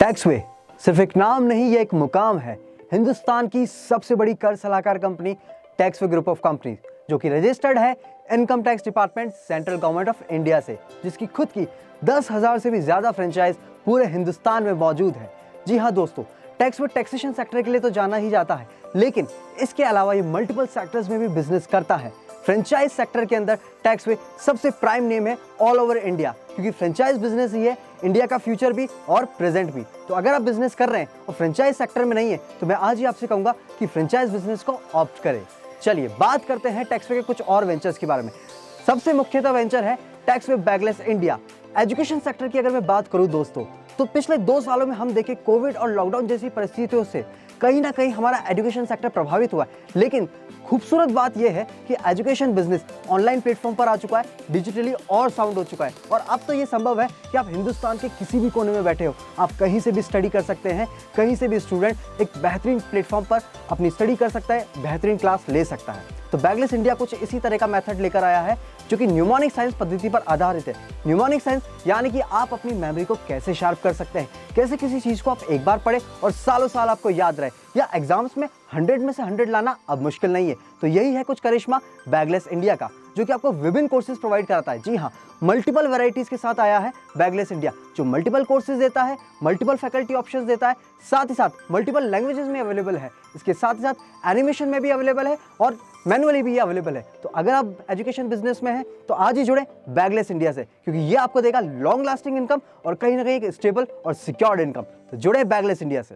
टैक्सवे सिर्फ एक नाम नहीं, ये एक मुकाम है। हिंदुस्तान की सबसे बड़ी कर सलाहकार कंपनी टैक्सवे ग्रुप ऑफ कंपनीज, जो कि रजिस्टर्ड है income tax department central government of India से, जिसकी खुद की 10,000 से भी ज्यादा फ्रेंचाइज पूरे हिंदुस्तान में मौजूद है। जी हाँ दोस्तों, टैक्सवे टैक्सेशन सेक्टर के लिए तो जाना ही जाता है, लेकिन इसके अलावा ये मल्टीपल सेक्टर्स में भी बिजनेस करता है। फ्रेंचाइज सेक्टर के अंदर टैक्सवे सबसे प्राइम नेम है ऑल ओवर इंडिया, क्योंकि फ्रेंचाइज बिजनेस ही है इंडिया का फ्यूचर भी और प्रेजेंट भी। तो अगर आप बिजनेस कर रहे हैं और फ्रेंचाइज सेक्टर में नहीं है, तो मैं आज ही आपसे कहूंगा कि फ्रेंचाइज बिजनेस को ऑप्ट करें। चलिए बात करते हैं टैक्सवे के कुछ और वेंचर्स के बारे में। सबसे मुख्यतः वेंचर है टैक्सवे बैगलेस इंडिया। एजुकेशन सेक्टर की अगर मैं बात करूं दोस्तों, तो पिछले 2 सालों में हम देखें कोविड और लॉकडाउन जैसी परिस्थितियों से कहीं ना कहीं हमारा एजुकेशन सेक्टर प्रभावित हुआ है, लेकिन खूबसूरत बात यह है कि एजुकेशन बिजनेस ऑनलाइन प्लेटफॉर्म पर आ चुका है, डिजिटली और साउंड हो चुका है, और अब तो ये संभव है कि आप हिंदुस्तान के किसी भी कोने में बैठे हो, आप कहीं से भी स्टडी कर सकते हैं। कहीं से भी स्टूडेंट एक बेहतरीन प्लेटफॉर्म पर अपनी स्टडी कर सकता है, बेहतरीन क्लास ले सकता है। तो बैगलेस इंडिया कुछ इसी तरह का मेथड लेकर आया है, जो कि न्यूमोनिक साइंस पद्धति पर आधारित है। न्यूमोनिक साइंस यानी कि आप अपनी मेमोरी को कैसे शार्प कर सकते हैं, कैसे किसी चीज को आप एक बार पढ़े और सालों साल आपको याद रहे, या एग्जाम्स में 100 में से 100 लाना अब मुश्किल नहीं है। तो यही है कुछ करिश्मा बैगलेस इंडिया का, जो कि आपको विभिन्न कोर्सेज प्रोवाइड कराता है। जी हाँ, मल्टीपल वैरायटीज के साथ आया है बैगलेस इंडिया, जो मल्टीपल कोर्सेज देता है, मल्टीपल फैकल्टी ऑप्शंस देता है, साथ ही साथ मल्टीपल लैंग्वेजेस में अवेलेबल है। इसके साथ ही साथ एनिमेशन में भी अवेलेबल है और मैनुअली भी अवेलेबल है। तो अगर आप एजुकेशन बिजनेस में हैं, तो आज ही जुड़े बैगलेस इंडिया से, क्योंकि ये आपको देगा लॉन्ग लास्टिंग इनकम और कहीं ना कहीं एक स्टेबल और सिक्योर्ड इनकम। तो जुड़े बैगलेस इंडिया से।